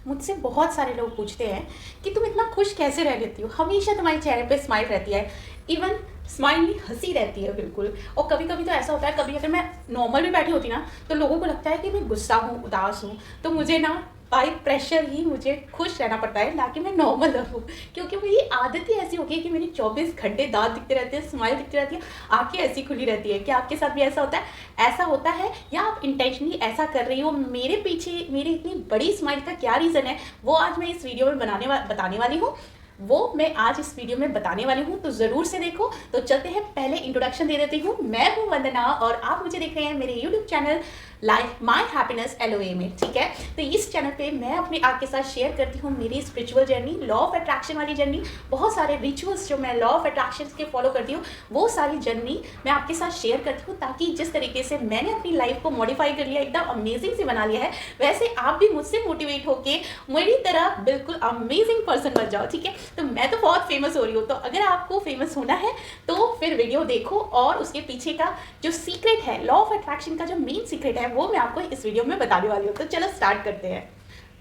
मुझसे बहुत सारे लोग पूछते हैं कि तुम इतना खुश कैसे रह लेती हो, हमेशा तुम्हारे चेहरे पे स्माइल रहती है। इवन स्माइल नहीं, हंसी रहती है बिल्कुल। और कभी कभी तो ऐसा होता है, कभी अगर मैं नॉर्मल भी बैठी होती ना तो लोगों को लगता है कि मैं गुस्सा हूँ, उदास हूँ। तो मुझे ना बाई प्रेशर ही मुझे खुश रहना पड़ता है, ना कि मैं नॉर्मल रहूँ। क्योंकि मेरी आदत ही ऐसी हो गई है कि मेरी 24 घंटे दांत दिखते रहते हैं, स्माइल दिखती रहती है, आंखें ऐसी खुली रहती है। क्या आपके साथ भी ऐसा होता है? ऐसा होता है या आप इंटेंशनली ऐसा कर रही हो? मेरे पीछे मेरी इतनी बड़ी स्माइल का क्या रीज़न है, वो आज मैं इस वीडियो में बताने वाली हूँ। वो मैं आज इस वीडियो में बताने वाली हूँ, तो ज़रूर से देखो। तो चलते हैं, पहले इंट्रोडक्शन दे देती हूँ। मैं हूँ वंदना और आप मुझे देख रहे हैं मेरे YouTube channel life my happiness LOA में। ठीक है, तो इस चैनल पे मैं अपने आपके साथ शेयर करती हूँ मेरी spiritual journey, law of attraction वाली जर्नी। बहुत सारे रिचुअल्स जो मैं लॉ ऑफ अट्रैक्शन के फॉलो करती हूँ, वो सारी जर्नी मैं आपके साथ शेयर करती हूँ, ताकि जिस तरीके से मैंने अपनी लाइफ को मॉडिफाई कर लिया, एकदम अमेजिंग से बना लिया है, वैसे आप भी मुझसे मोटिवेट होकर मेरी तरह बिल्कुल अमेजिंग पर्सन बन जाओ। ठीक है, तो मैं तो बहुत फेमस हो रही हूँ, तो अगर आपको फेमस होना है तो फिर वीडियो देखो, और उसके पीछे का जो सीक्रेट है, लॉ ऑफ अट्रैक्शन का जो मेन सीक्रेट है, वो मैं आपको इस वीडियो में बताने वाली हूँ। तो चलो स्टार्ट करते हैं।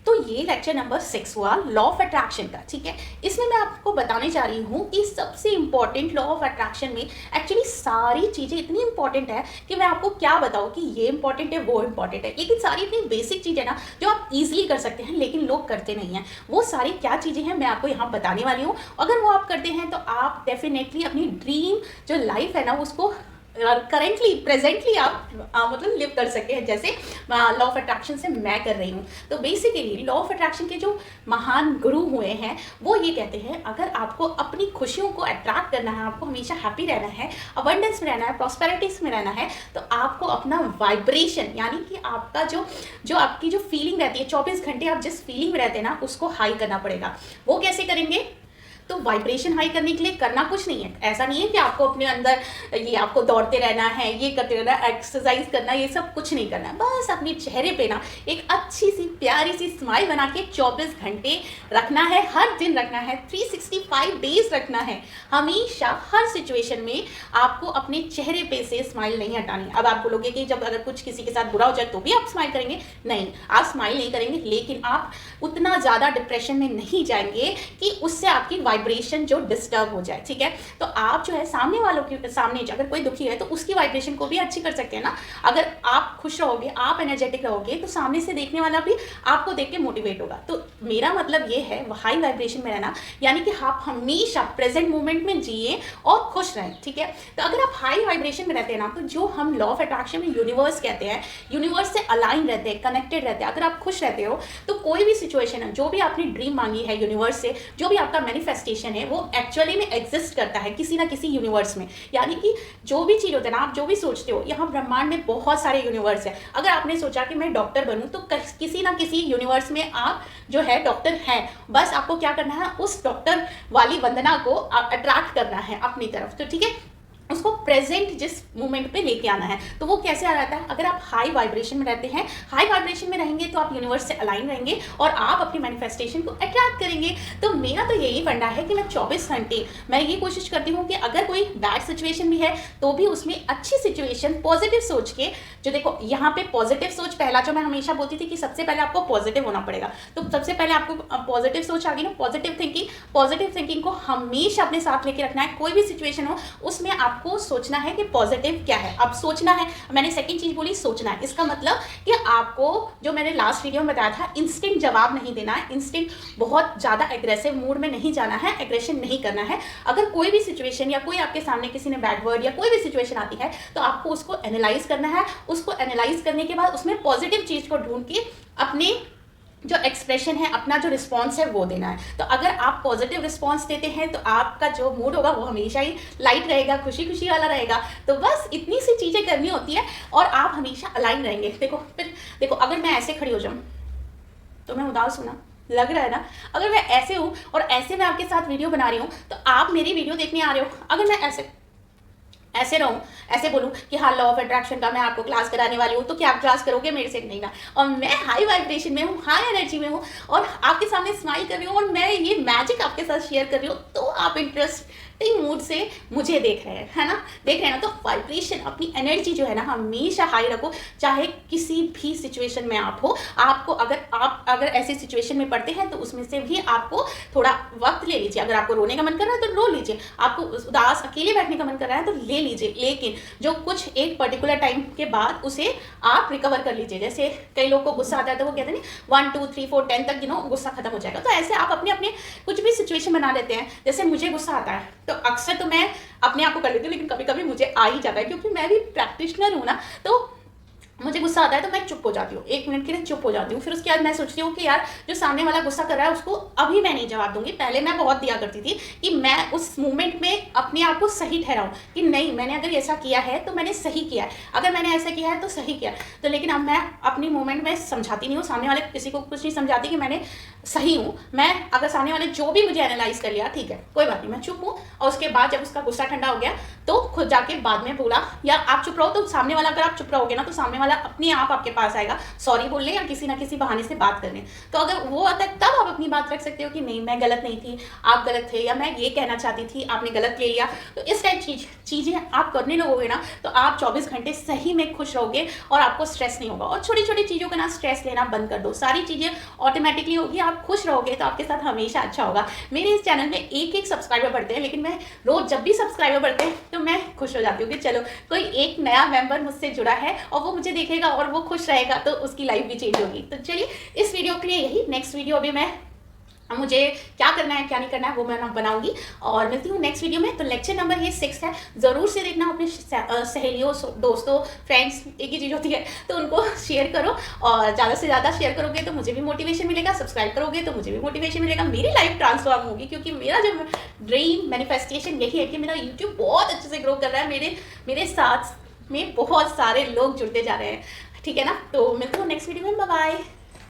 तो ये लेक्चर नंबर 6 हुआ लॉ ऑफ अट्रैक्शन का। ठीक है, इसमें मैं आपको बताने जा रही हूँ कि सबसे इंपॉर्टेंट लॉ ऑफ अट्रैक्शन में एक्चुअली सारी चीज़ें इतनी इंपॉर्टेंट है कि मैं आपको क्या बताऊँ कि ये इंपॉर्टेंट है, वो इंपॉर्टेंट है, लेकिन सारी इतनी बेसिक चीज़ें ना जो आप इजीली कर सकते हैं लेकिन लोग करते नहीं हैं। वो सारी क्या चीज़ें हैं मैं आपको यहाँ बताने वाली हूँ। अगर वो आप करते हैं तो आप डेफिनेटली अपनी ड्रीम जो लाइफ है ना उसको करेंटली प्रेजेंटली आप मतलब लिव कर सकते हैं, जैसे लॉ ऑफ अट्रैक्शन से मैं कर रही हूँ। तो बेसिकली लॉ ऑफ अट्रैक्शन के जो महान गुरु हुए हैं वो ये कहते हैं, अगर आपको अपनी खुशियों को अट्रैक्ट करना है, आपको हमेशा हैप्पी रहना है, अबंडेंस में रहना है, प्रॉस्पेरिटीज में रहना है, तो आपको अपना वाइब्रेशन, यानी कि आपका जो आपकी जो फीलिंग रहती है, 24 घंटे आप जिस फीलिंग में रहते हैं ना, उसको हाई करना पड़ेगा। वो कैसे करेंगे? तो वाइब्रेशन हाई करने के लिए करना कुछ नहीं है। ऐसा नहीं है कि आपको अपने अंदर ये आपको दौड़ते रहना है, ये करते रहना है, एक्सरसाइज करना, ये सब कुछ नहीं करना है। बस अपने चेहरे पे ना एक अच्छी सी प्यारी सी स्माइल बना के 24 घंटे रखना है, हर दिन रखना है, 365 डेज रखना है। हमेशा हर सिचुएशन में आपको अपने चेहरे पे से स्माइल नहीं हटानी। अब आप बोलोगे कि जब अगर कुछ किसी के साथ बुरा हो जाए तो भी आप स्माइल करेंगे? नहीं, आप स्माइल नहीं करेंगे, लेकिन आप उतना ज़्यादा डिप्रेशन में नहीं जाएंगे कि उससे आपकी वाइब्रेशन जो डिस्टर्ब हो जाए। ठीक है, तो आप जो है सामने वालों के सामने अगर कोई दुखी है तो उसकी वाइब्रेशन को भी अच्छी कर सकते हैं ना। अगर आप खुश रहोगे, आप एनर्जेटिक रहोगे, तो सामने से देखने वाला भी आपको देख के मोटिवेट होगा। तो मेरा मतलब ये है हाई वाइब्रेशन में रहना, यानी कि आप हमेशा प्रेजेंट मोमेंट में जिए और खुश रहें। ठीक है, तो अगर आप हाई वाइब्रेशन में रहते हैं ना, तो जो हम लॉ ऑफ अट्रैक्शन में यूनिवर्स कहते हैं, यूनिवर्स से अलाइन रहते हैं, कनेक्टेड रहते हैं। अगर आप खुश रहते हो तो कोई भी सिचुएशन है, जो भी आपने ड्रीम मांगी है यूनिवर्स से, जो भी आपका मैनिफेस्टेशन है, वो एक्चुअली में एग्जिस्ट करता है किसी ना किसी यूनिवर्स में। यानी कि जो भी चीज़ होता है ना, आप जो भी सोचते हो, यहाँ ब्रह्मांड में बहुत सारे यूनिवर्स है। अगर आपने सोचा कि मैं डॉक्टर बनूं, तो किसी ना किसी यूनिवर्स में आप जो है डॉक्टर हैं। बस आपको क्या करना है, उस डॉक्टर वाली वंदना को अट्रैक्ट करना है अपनी तरफ। तो ठीक है, उसको प्रेजेंट जिस मोमेंट पे लेके आना है। तो वो कैसे आ जाता है? अगर आप हाई वाइब्रेशन में रहते हैं, हाई वाइब्रेशन में रहेंगे तो आप यूनिवर्स से अलाइन रहेंगे और आप अपनी मैनिफेस्टेशन को अट्रैक्ट करेंगे। तो मेरा तो यही फंडा है कि मैं 24 घंटे मैं ये कोशिश करती हूँ कि अगर कोई बैड सिचुएशन भी है तो भी उसमें अच्छी सिचुएशन पॉजिटिव सोच के, जो देखो यहाँ पे पॉजिटिव सोच, पहला जो मैं हमेशा बोलती थी कि सबसे पहले आपको पॉजिटिव होना पड़ेगा। तो सबसे पहले आपको पॉजिटिव सोच आ गई ना, पॉजिटिव थिंकिंग को हमेशा अपने साथ लेके रखना है। कोई भी सिचुएशन हो उसमें आपको सोचना है कि पॉजिटिव क्या है। अब सोचना है, मैंने सेकंड चीज बोली सोचना है, इसका मतलब कि आपको जो मैंने लास्ट वीडियो में बताया था, इंस्टेंट जवाब नहीं देना है, इंस्टेंट बहुत ज्यादा एग्रेसिव मूड में नहीं जाना है, एग्रेशन नहीं करना है। अगर कोई भी सिचुएशन या कोई आपके सामने किसी ने बैड वर्ड या कोई भी सिचुएशन आती है तो आपको उसको एनालाइज करना है। उसको एनालाइज करने के बाद उसमें पॉजिटिव चीज को ढूंढ के अपने जो एक्सप्रेशन है, अपना जो रिस्पॉन्स है वो देना है। तो अगर आप पॉजिटिव रिस्पॉन्स देते हैं तो आपका जो मूड होगा वो हमेशा ही लाइट रहेगा, खुशी खुशी वाला रहेगा। तो बस इतनी सी चीज़ें करनी होती है और आप हमेशा अलाइन रहेंगे। देखो अगर मैं ऐसे खड़ी हो जाऊँ तो मैं उदास हूँ ना, लग रहा है ना। अगर मैं ऐसे हूँ और ऐसे मैं आपके साथ वीडियो बना रही हूँ तो आप मेरी वीडियो देखने आ रहे हो। अगर मैं ऐसे रहूँ, ऐसे बोलूँ कि हाँ लॉ ऑफ अट्रैक्शन का मैं आपको क्लास कराने वाली हूँ, तो क्या आप क्लास करोगे मेरे से? नहीं ना। और मैं हाई वाइब्रेशन में हूँ, हाई एनर्जी में हूँ और आपके सामने स्माइल कर रही हूँ और मैं ये मैजिक आपके साथ शेयर कर रही हूँ, तो आप इंटरेस्ट उसी मूड से मुझे देख रहे हैं, है ना, देख रहे हैं ना। तो वाइब्रेशन, अपनी एनर्जी जो है ना हमेशा हाई रखो, चाहे किसी भी सिचुएशन में आप हो। आपको अगर ऐसी सिचुएशन में पड़ते हैं तो उसमें से भी आपको थोड़ा वक्त ले लीजिए। अगर आपको रोने का मन कर रहा है तो रो लीजिए, आपको उदास अकेले बैठने का मन कर रहा है तो ले लीजिए, लेकिन जो कुछ एक पर्टिकुलर टाइम के बाद उसे आप रिकवर कर लीजिए। जैसे कई लोग को गुस्सा आता है तो वो कहते हैं 1 2 3 4 10 तक गुस्सा खत्म हो जाएगा। तो ऐसे आप अपने अपने कुछ भी सिचुएशन बना लेते हैं। जैसे मुझे गुस्सा आता है तो अक्सर तो मैं अपने आप को कर लेती हूँ, लेकिन कभी कभी मुझे आ ही जाता है, क्योंकि मैं भी प्रैक्टिशनर हूँ ना। तो मुझे गुस्सा आता है तो मैं चुप हो जाती हूँ, 1 मिनट के लिए चुप हो जाती हूँ। फिर उसके बाद मैं सोचती हूँ कि यार जो सामने वाला गुस्सा कर रहा है उसको अभी मैं नहीं जवाब दूंगी। पहले मैं बहुत दिया करती थी कि मैं उस मोमेंट में अपने आप को सही ठहराऊँ कि नहीं, मैंने अगर ऐसा किया है तो मैंने सही किया है, अगर मैंने ऐसा किया है तो सही किया। तो लेकिन अब मैं अपनी मोमेंट में समझाती नहीं हूँ, सामने वाले किसी को कुछ नहीं समझाती कि मैंने सही हूँ। मैं अगर सामने वाले जो भी मुझे एनालाइज कर लिया, ठीक है कोई बात नहीं, मैं चुप हूँ। और उसके बाद जब उसका गुस्सा ठंडा हो गया तो खुद जाके बाद में बोला, या आप चुप रहो तो सामने वाला, अगर आप चुप रहोगे ना तो सामने वाला अपने आप आपके पास आएगा सॉरी बोलने या किसी ना किसी बहाने से बात करने। तो अगर वो आता है तब आप अपनी बात रख सकते हो कि नहीं मैं गलत नहीं थी, आप गलत थे, या मैं ये कहना चाहती थी आपने गलत ले लिया। तो इस टाइप चीज़ें आप करने लगोगे ना तो आप 24 घंटे सही में खुश रहोगे और आपको स्ट्रेस नहीं होगा। और छोटी छोटी चीज़ों का ना स्ट्रेस लेना बंद कर दो, सारी चीज़ें ऑटोमेटिकली होगी। आप खुश रहोगे तो आपके साथ हमेशा अच्छा होगा। मेरे इस चैनल में एक सब्सक्राइबर बढ़ते हैं, लेकिन मैं रोज जब भी सब्सक्राइबर बढ़ते हैं तो मैं खुश हो जाती हूँ कि चलो कोई एक नया मेंबर मुझसे जुड़ा है और वो मुझे देखेगा और वो खुश रहेगा तो उसकी लाइफ भी चेंज होगी। तो चलिए इस वीडियो के लिए यही, नेक्स्ट वीडियो अभी मुझे क्या करना है क्या नहीं करना है वो मैं बनाऊंगी और मिलती हूँ नेक्स्ट वीडियो में। तो लेक्चर नंबर ये 6 है, ज़रूर से देखना। अपने सहेलियों, दोस्तों, फ्रेंड्स, एक ही चीज़ होती है तो उनको शेयर करो, और ज़्यादा से ज़्यादा शेयर करोगे तो मुझे भी मोटिवेशन मिलेगा, सब्सक्राइब करोगे तो मुझे भी मोटिवेशन मिलेगा, मेरी लाइफ ट्रांसफॉर्म होगी। क्योंकि मेरा जो ड्रीम मैनिफेस्टेशन यही है कि मेरा यूट्यूब बहुत अच्छे से ग्रो कर रहा है, मेरे साथ में बहुत सारे लोग जुड़ते जा रहे हैं, ठीक है ना। तो मिलते हैं नेक्स्ट वीडियो में, बाय बाय।